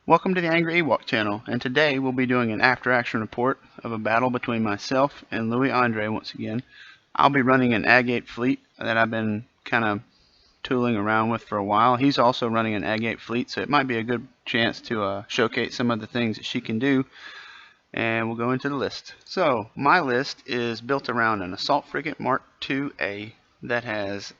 Welcome to the Angry Ewok channel, and today we'll be doing an after-action report of a battle between myself and Louis Andre once again. I'll be running an Agate fleet that I've been kind of tooling around with for a while. He's also running an Agate fleet, so it might be a good chance to showcase some of the things that she can do, and we'll go into the list. So, my list is built around an Assault Frigate Mark II-A that has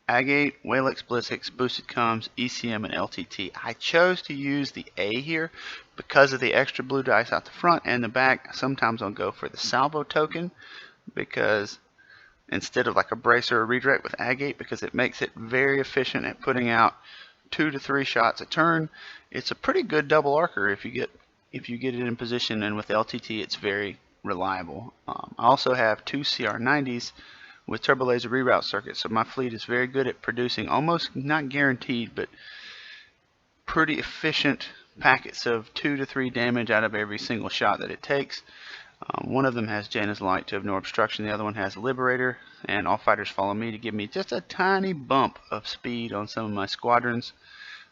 Agate, Whalex, Blizzix, Boosted Comms, ECM, and LTT. I chose to use the A here because of the extra blue dice out the front and the back. Sometimes I'll go for the salvo token because instead of like a bracer or redirect with Agate, because it makes it very efficient at putting out 2 to 3 shots a turn. It's a pretty good double archer if you get it in position, and with LTT it's very reliable. I also have 2 CR90s with turbo laser reroute circuits, so my fleet is very good at producing almost not guaranteed but pretty efficient packets of 2 to 3 damage out of every single shot that it takes. One of them has Janna's Light to have no obstruction, the other one has Liberator, and all fighters follow me to give me just a tiny bump of speed on some of my squadrons.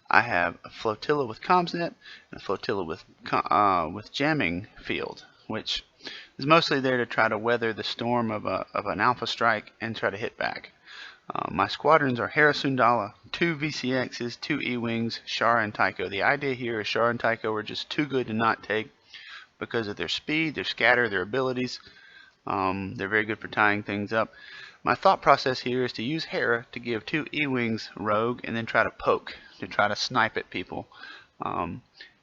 I have a flotilla with Comsnet and a flotilla with jamming field, which is mostly there to try to weather the storm of an alpha strike and try to hit back. My squadrons are Hera Sundala, 2 VCXs, 2 E-Wings, Shara, and Tycho. The idea here is Shara and Tycho are just too good to not take because of their speed, their scatter, their abilities. They're very good for tying things up. My thought process here is to use Hera to give 2 E-Wings Rogue and then try to poke, to try to snipe at people.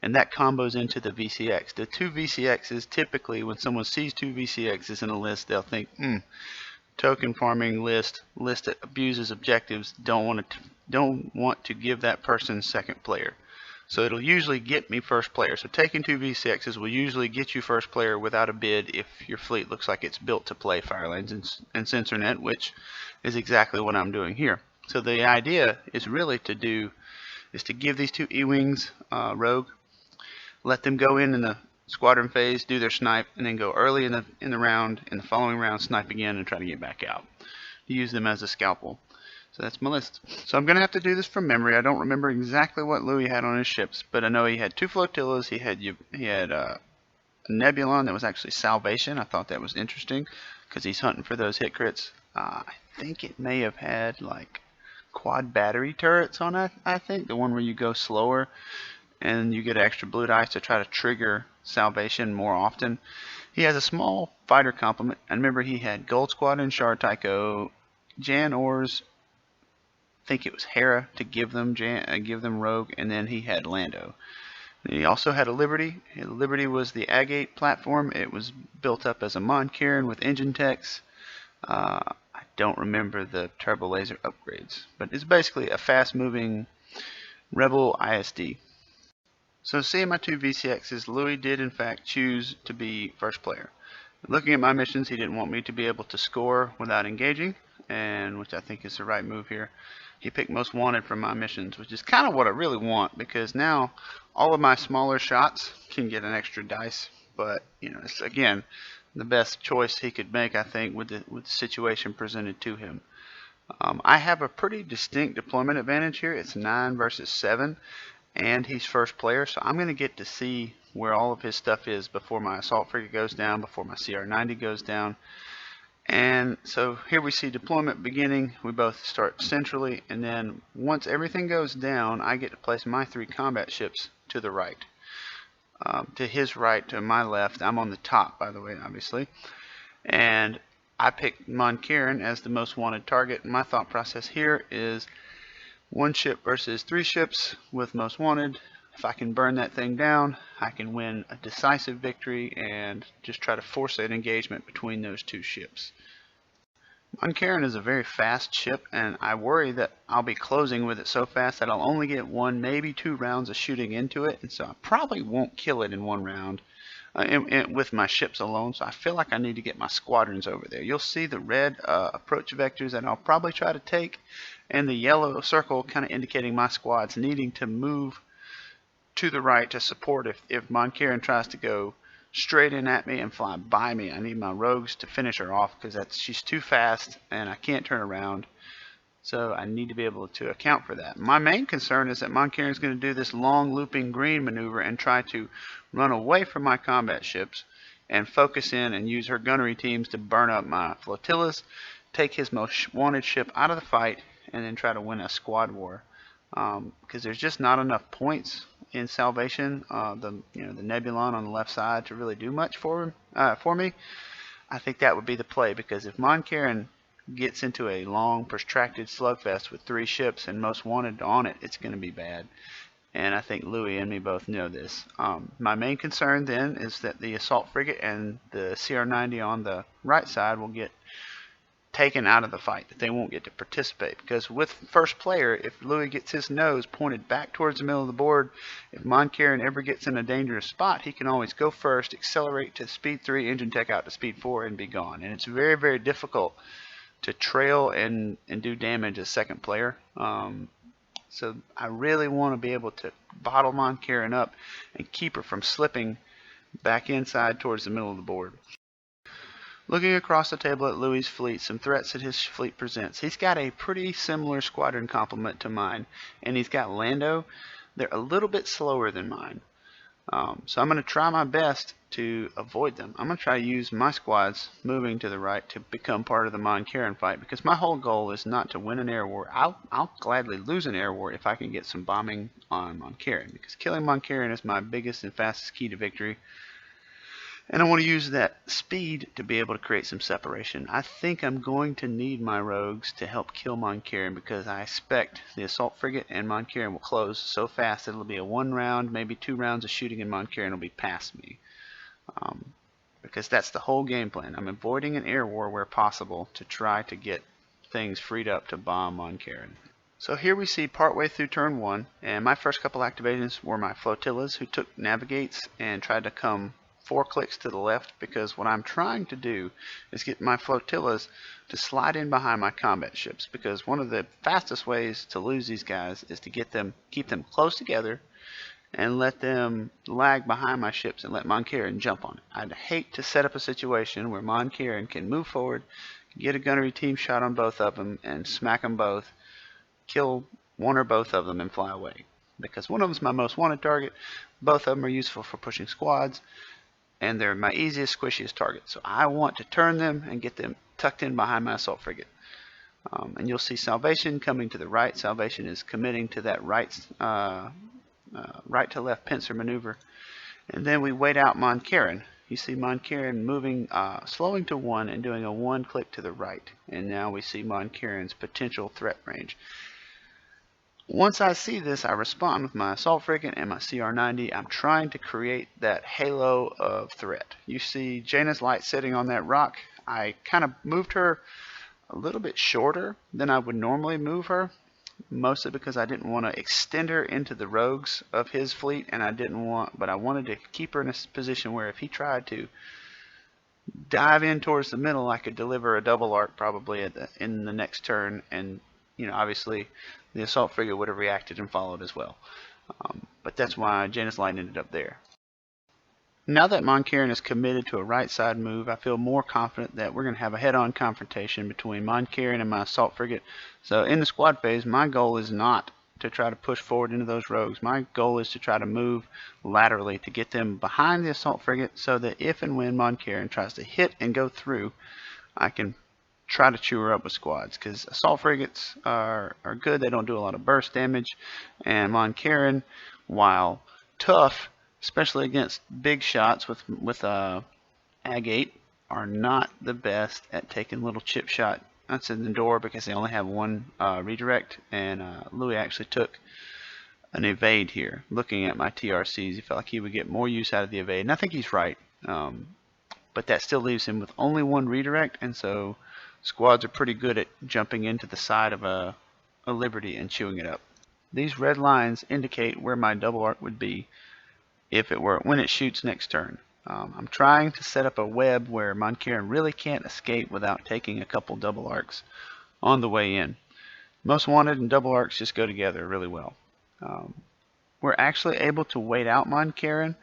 And that combos into the VCX. The 2 VCXs, typically when someone sees 2 VCXs in a list, they'll think, token farming list that abuses objectives, don't want to give that person second player. So it'll usually get me first player. So taking 2 VCXs will usually get you first player without a bid if your fleet looks like it's built to play Firelanes and CensorNet, which is exactly what I'm doing here. So the idea is really to give these 2 E-Wings Rogue, let them go in the squadron phase, do their snipe, and then go early in the round, in the following round, snipe again and try to get back out. Use them as a scalpel. So that's my list. So I'm going to have to do this from memory. I don't remember exactly what Louis had on his ships, but I know he had 2 flotillas. He had a Nebulon that was actually Salvation. I thought that was interesting because he's hunting for those hit crits. I think it may have had like quad battery turrets on it. I think the one where you go slower and you get extra blue dice to try to trigger Salvation more often. He has a small fighter complement, and remember he had Gold Squadron, Shar Tycho, Jan Ors, I think it was Hera to give them Rogue, and then he had Lando. And he also had a Liberty. Liberty was the Agate platform. It was built up as a Mon Kirin with engine techs. I don't remember the turbo laser upgrades, but it's basically a fast-moving Rebel ISD. So seeing my 2 VCXs, Louis did in fact choose to be first player. Looking at my missions, he didn't want me to be able to score without engaging, and which I think is the right move here. He picked most wanted from my missions, which is kind of what I really want, because now all of my smaller shots can get an extra dice. But it's again the best choice he could make, I think, with the situation presented to him. I have a pretty distinct deployment advantage here. It's 9 versus 7. And he's first player, so I'm going to get to see where all of his stuff is before my assault frigate goes down, before my CR90 goes down. And so here we see deployment beginning. We both start centrally, and then once everything goes down, I get to place my 3 combat ships to the right. To his right, to my left. I'm on the top, by the way, obviously. And I picked Mon Kirin as the most wanted target. My thought process here is 1 ship versus 3 ships with most wanted. If I can burn that thing down, I can win a decisive victory and just try to force an engagement between those 2 ships. Mon Kirin is a very fast ship, and I worry that I'll be closing with it so fast that I'll only get 1, maybe 2 rounds of shooting into it, and so I probably won't kill it in 1 round with my ships alone. So I feel like I need to get my squadrons over there. You'll see the red approach vectors that I'll probably try to take, and the yellow circle kind of indicating my squads needing to move to the right to support if Mon Kirin tries to go straight in at me and fly by me. I need my rogues to finish her off because she's too fast and I can't turn around. So I need to be able to account for that. My main concern is that Montclair is going to do this long looping green maneuver and try to run away from my combat ships and focus in and use her gunnery teams to burn up my flotillas, take his most wanted ship out of the fight, and then try to win a squad war. Because there's just not enough points in Salvation, the Nebulon on the left side, to really do much for me. I think that would be the play, because if Montclair gets into a long, protracted slugfest with 3 ships and most wanted on it, it's going to be bad. And I think Louis and me both know this. My main concern then is that the assault frigate and the CR-90 on the right side will get taken out of the fight, that they won't get to participate. Because with first player, if Louis gets his nose pointed back towards the middle of the board, if Montclair ever gets in a dangerous spot, he can always go first, accelerate to speed 3, engine tech out to speed 4, and be gone. And it's very, very difficult to trail and do damage as second player. So I really want to be able to bottle Montclair up and keep her from slipping back inside towards the middle of the board. Looking across the table at Louis' fleet, some threats that his fleet presents. He's got a pretty similar squadron complement to mine, and he's got Lando. They're a little bit slower than mine. So I'm going to try my best to avoid them. I'm going to try to use my squads moving to the right to become part of the Montclair fight, because my whole goal is not to win an air war. I'll gladly lose an air war if I can get some bombing on Montclair, because killing Montclair is my biggest and fastest key to victory. And I want to use that speed to be able to create some separation. I think I'm going to need my rogues to help kill Montclair, because I expect the assault frigate and Montclair will close so fast that it'll be a 1 round, maybe 2 rounds of shooting in Montclair and it'll be past me. Because that's the whole game plan. I'm avoiding an air war where possible to try to get things freed up to bomb Montclair. So here we see partway through turn 1, and my first couple activations were my flotillas, who took navigates and tried to come 4 clicks to the left, because what I'm trying to do is get my flotillas to slide in behind my combat ships, because one of the fastest ways to lose these guys is to keep them close together and let them lag behind my ships and let Montclair jump on it. I'd hate to set up a situation where Montclair can move forward, get a gunnery team shot on both of them, and smack them both, kill one or both of them, and fly away. Because one of them is my most wanted target, both of them are useful for pushing squads, and they're my easiest, squishiest target. So I want to turn them and get them tucked in behind my assault frigate. And you'll see Salvation coming to the right. Salvation is committing to that right to left pincer maneuver. And then we wait out Montclair. You see Montclair moving, slowing to 1 and doing a 1 click to the right. And now we see Montclair's potential threat range. Once I see this, I respond with my assault frigate and my CR-90. I'm trying to create that halo of threat. You see Jaina's Light sitting on that rock. I kind of moved her a little bit shorter than I would normally move her, mostly because I didn't want to extend her into the rogues of his fleet, and but I wanted to keep her in a position where if he tried to dive in towards the middle, I could deliver a double arc probably in the next turn, and obviously the assault frigate would have reacted and followed as well. But that's why Jaina's Light ended up there. Now that Montclair is committed to a right side move, I feel more confident that we're going to have a head-on confrontation between Montclair and my assault frigate. So in the squad phase, my goal is not to try to push forward into those rogues. My goal is to try to move laterally to get them behind the assault frigate, so that if and when Montclair tries to hit and go through, I can try to chew her up with squads, because assault frigates are good. They don't do a lot of burst damage, and Montclair, while tough, especially against big shots with Agate, are not the best at taking little chip shot outside the door, because they only have 1 redirect, and Louis actually took an evade here. Looking at my TRCs, he felt like he would get more use out of the evade, and I think he's right. But that still leaves him with only 1 redirect, and so squads are pretty good at jumping into the side of a Liberty and chewing it up. These red lines indicate where my double arc would be when it shoots next turn. I'm trying to set up a web where Montclair really can't escape without taking a couple double arcs on the way in. Most wanted and double arcs just go together really well. We're actually able to wait out Montclair.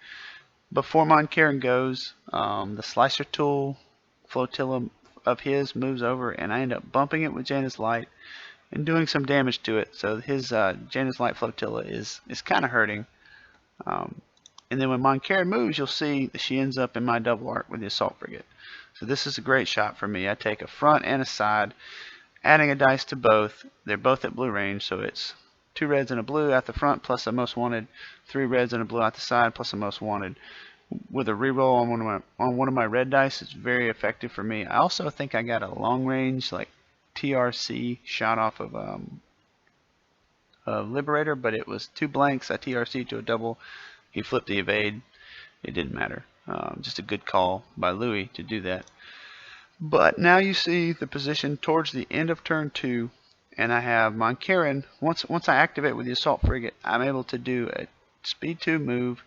Before Montclair goes, the slicer tool flotilla of his moves over, and I end up bumping it with Jaina's Light, and doing some damage to it. So his Janus Light Flotilla is kind of hurting. And then when Mon Carin moves, you'll see that she ends up in my double arc with the Assault Frigate. So this is a great shot for me. I take a front and a side, adding a dice to both. They're both at blue range, so it's 2 reds and a blue at the front plus a most wanted, 3 reds and a blue at the side plus a most wanted. With a reroll on one of my red dice, it's very effective for me. I also think I got a long range like TRC shot off of Liberator, but it was 2 blanks. I TRC to a double. He flipped the evade. It didn't matter. Just a good call by Louis to do that. But now you see the position towards the end of turn 2, and I have Mon Carin. Once I activate with the Assault Frigate, I'm able to do a speed 2 move,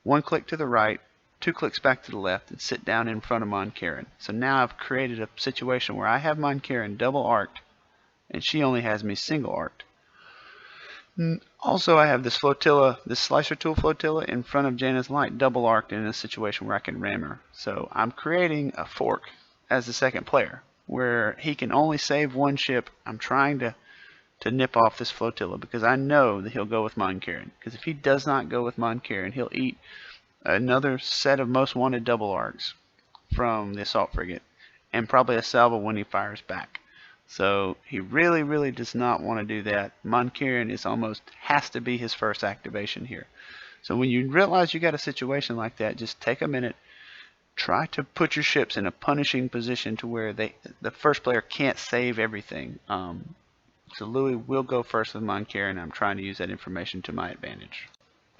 1 click to the right, 2 clicks back to the left, and sit down in front of Mon Carin. So now I've created a situation where I have Mon Carin double arced, and she only has me single arced. Also, I have this flotilla, this slicer tool flotilla in front of Janus Light double arced in a situation where I can ram her. So I'm creating a fork as the second player where he can only save 1 ship. I'm trying to nip off this flotilla because I know that he'll go with Mon Carin. Because if he does not go with Mon Carin, he'll eat another set of most wanted double arcs from the Assault Frigate and probably a salvo when he fires back. So he really does not want to do that. Mon Carin is almost has to be his first activation here. So when you realize you got a situation like that, just take a minute, try to put your ships in a punishing position to where the first player can't save everything. So Louis will go first with Mon Carin. I'm trying to use that information to my advantage.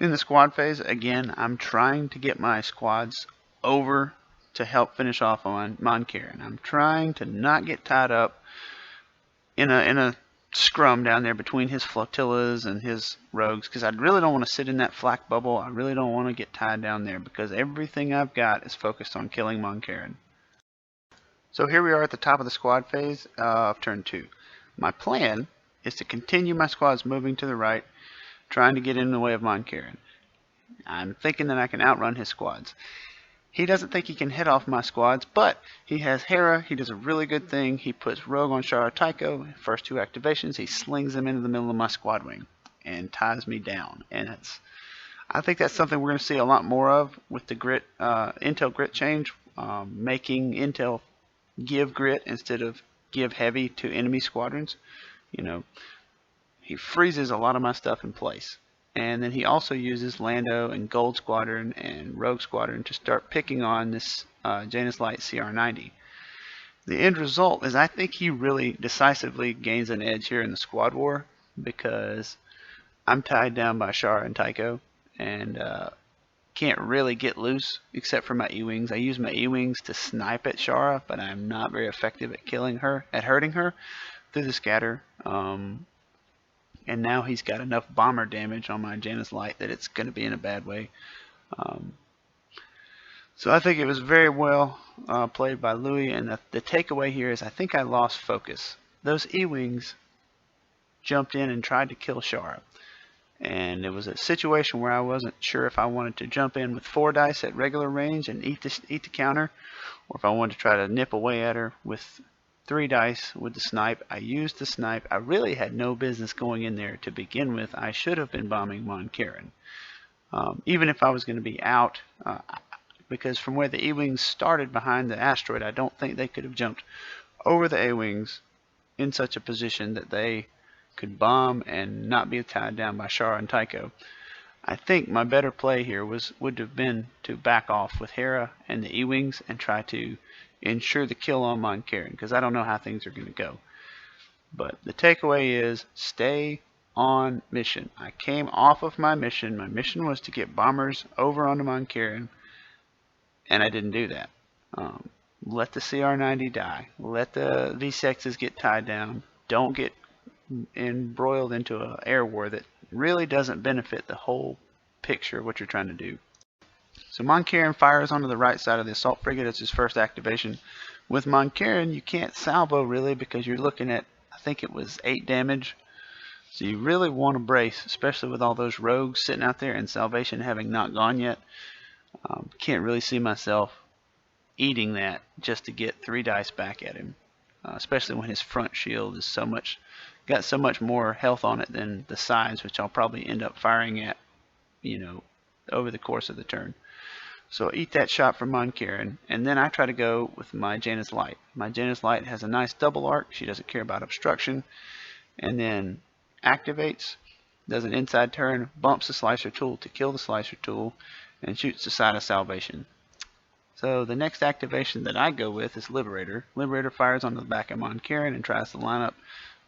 In the squad phase, again, I'm trying to get my squads over to help finish off on Mon Carin. I'm trying to not get tied up in a scrum down there between his flotillas and his rogues, because I really don't want to sit in that flak bubble. I really don't want to get tied down there because everything I've got is focused on killing Mon Carin. So here we are at the top of the squad phase of turn 2. My plan is to continue my squads moving to the right, trying to get in the way of Mon Carin. I'm thinking that I can outrun his squads. He doesn't think he can head off my squads, but he has Hera. He does a really good thing. He puts Rogue on Shara Tycho. First 2 activations, he slings them into the middle of my squad wing and ties me down. And I think that's something we're going to see a lot more of with the grit Intel grit change, making Intel give grit instead of give heavy to enemy squadrons. You know, he freezes a lot of my stuff in place. And then he also uses Lando and Gold Squadron and Rogue Squadron to start picking on this Janus Light CR90. The end result is I think he really decisively gains an edge here in the squad war because I'm tied down by Shara and Tycho and can't really get loose except for my E-Wings. I use my E-Wings to snipe at Shara, but I'm not very effective at killing her, at hurting her through the scatter. And now he's got enough bomber damage on my Janus Light that it's going to be in a bad way. So I think it was very well played by Louis, and the takeaway here is I think I lost focus. Those E-Wings jumped in and tried to kill Shara. And it was a situation where I wasn't sure if I wanted to jump in with 4 dice at regular range and eat the counter, or if I wanted to try to nip away at her with 3 dice with the snipe. I used the snipe. I really had no business going in there to begin with. I should have been bombing Mon Carin. Even if I was going to be out, because from where the E-Wings started behind the asteroid, I don't think they could have jumped over the A-Wings in such a position that they could bomb and not be tied down by Shara and Tycho. I think my better play here would have been to back off with Hera and the E-Wings and try to ensure the kill on Mon Carin, because I don't know how things are going to go. But the takeaway is stay on mission. I came off of my mission. My mission was to get bombers over onto Mon Carin, and I didn't do that. Let the CR90 die. Let the V6s get tied down. Don't get embroiled into an air war that really doesn't benefit the whole picture of what you're trying to do. So Mon Carin fires onto the right side of the Assault Frigate as his first activation. With Mon Carin, you can't salvo really because you're looking at, I think it was 8 damage. So you really want to brace, especially with all those rogues sitting out there and Salvation having not gone yet. Can't really see myself eating that just to get 3 dice back at him, especially when his front shield is so much got so much more health on it than the sides, which I'll probably end up firing at, over the course of the turn. So eat that shot from Mon Karen, and then I try to go with my Janus Light. My Janus Light has a nice double arc. She doesn't care about obstruction, and then activates, does an inside turn, bumps the slicer tool to kill the slicer tool, and shoots the Side of Salvation. So the next activation that I go with is Liberator. Liberator fires onto the back of Mon Karen and tries to line up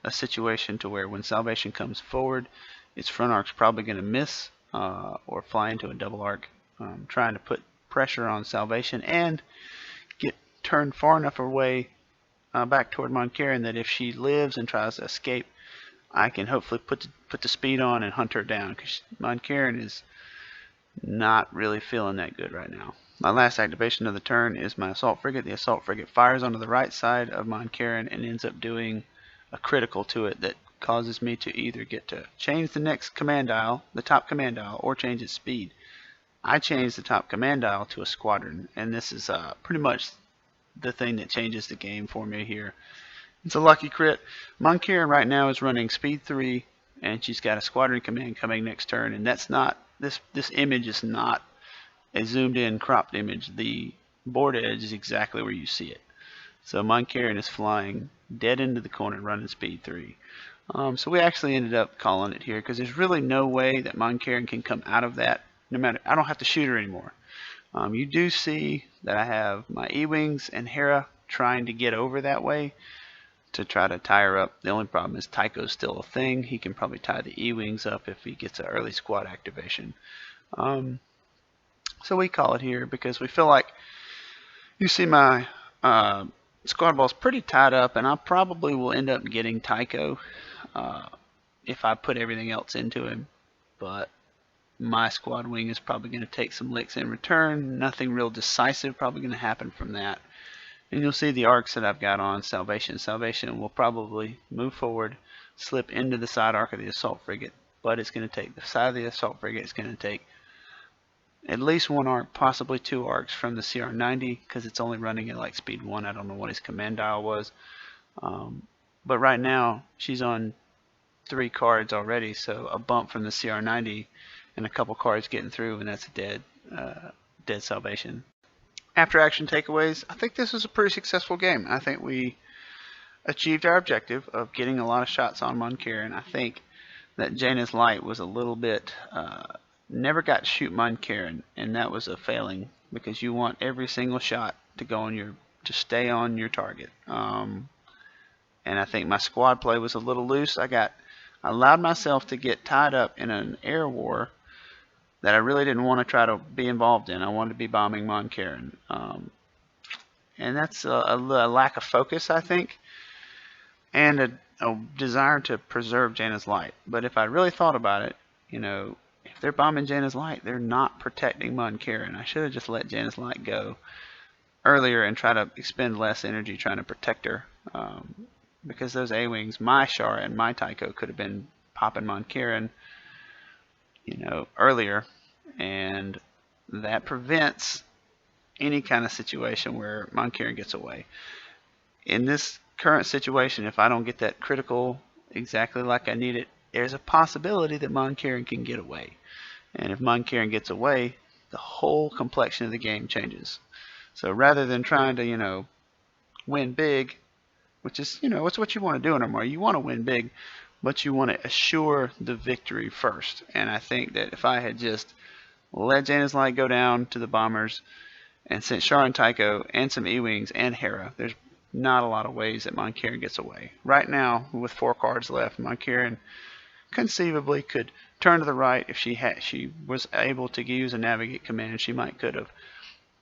a situation to where when Salvation comes forward, its front arc's probably going to miss or fly into a double arc, trying to put pressure on Salvation and get turned far enough away back toward Mon Karen that if she lives and tries to escape, I can hopefully put the speed on and hunt her down, because Mon Karen is not really feeling that good right now. My last activation of the turn is my Assault Frigate. The Assault Frigate fires onto the right side of Mon Karen and ends up doing a critical to it that causes me to either get to change the next command dial, the top command dial, or change its speed. I changed the top command dial to a squadron, and this is pretty much the thing that changes the game for me here. It's a lucky crit. Mon Karen right now is running speed 3, and she's got a squadron command coming next turn, and that's not, this image is not a zoomed in cropped image. The board edge is exactly where you see it. So Mon Karen is flying dead into the corner running speed 3. So we actually ended up calling it here because there's really no way that Mon Karen can come out of that. No matter, I don't have to shoot her anymore. You do see that I have my E-Wings and Hera trying to get over that way to try to tie her up. The only problem is Tycho's still a thing. He can probably tie the E-Wings up if he gets an early squad activation. So we call it here because we feel like, you see my squad ball's pretty tied up, and I probably will end up getting Tycho if I put everything else into him. But my squad wing is probably going to take some licks in return. Nothing real decisive probably going to happen from that. And you'll see the arcs that I've got on Salvation. Salvation will probably move forward, slip into the side arc of the Assault Frigate, but it's going to take the side of the Assault Frigate. It's going to take at least one arc, possibly 2 arcs from the CR90, because it's only running at like speed 1. I don't know what his command dial was. But right now, she's on 3 cards already, so a bump from the CR90 and a couple cards getting through, and that's a dead Salvation. After action takeaways, I think this was a pretty successful game. I think we achieved our objective of getting a lot of shots on Mon Karen. I think that Janus Light was a little bit, never got to shoot Mon Karen, and that was a failing because you want every single shot to go on to stay on your target. And I think my squad play was a little loose. I allowed myself to get tied up in an air war that I really didn't want to try to be involved in. I wanted to be bombing Mon Karen. And that's a lack of focus, I think, and a desire to preserve Janus Light. But if I really thought about it, if they're bombing Janus Light, they're not protecting Mon Karen. I should have just let Janus Light go earlier and try to expend less energy trying to protect her. Because those A-Wings, my Shara and my Tycho, could have been popping Mon Karen earlier, and that prevents any kind of situation where Mon Karen gets away. In this current situation, if I don't get that critical exactly like I need it, there's a possibility that Mon Karen can get away. And if Mon Karen gets away, the whole complexion of the game changes. So rather than trying to, win big, which is, it's what you want to do in Armada. You want to win big, but you want to assure the victory first. And I think that if I had just let Janus Light go down to the bombers and sent Shara and Tycho and some E-Wings and Hera, there's not a lot of ways that Mon Karen gets away. Right now, with 4 cards left, Mon Karen conceivably could turn to the right. If she was able to use a navigate command, she could have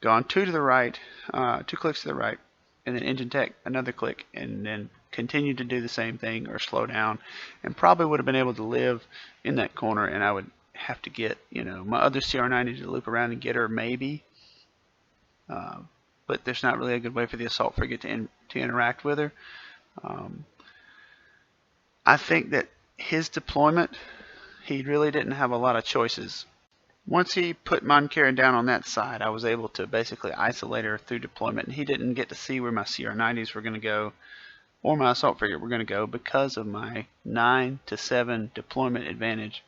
gone 2 to the right, 2 clicks to the right, and then engine tech another click, and then continue to do the same thing or slow down, and probably would have been able to live in that corner. And I would have to get my other CR90 to loop around and get her maybe, but there's not really a good way for the Assault Frigate to interact with her. I think that his deployment, he really didn't have a lot of choices. Once he put Mon Karen down on that side, I was able to basically isolate her through deployment, and he didn't get to see where my CR90s were going to go or my assault frigate were going to go because of my 9 to 7 deployment advantage.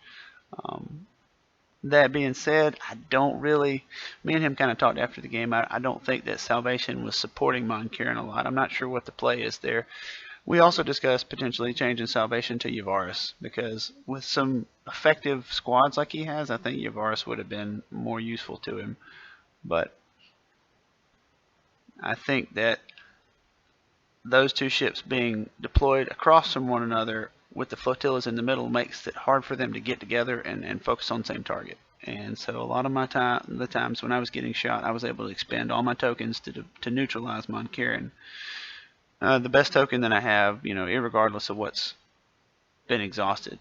That being said, I don't really. Me and him kind of talked after the game. I don't think that Salvation was supporting Mon Carin a lot. I'm not sure what the play is there. We also discussed potentially changing Salvation to Yavaris because with some effective squads like he has, I think Yavaris would have been more useful to him. But I think that those two ships being deployed across from one another with the flotillas in the middle makes it hard for them to get together and focus on the same target. And so a lot of the times when I was getting shot, I was able to expend all my tokens to neutralize Mon Carin. The best token that I have, irregardless of what's been exhausted.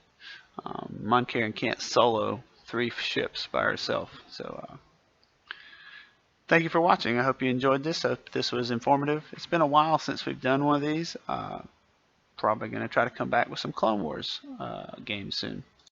Mon Carin can't solo 3 ships by herself. So thank you for watching. I hope you enjoyed this. I hope this was informative. It's been a while since we've done one of these. Probably going to try to come back with some Clone Wars games soon.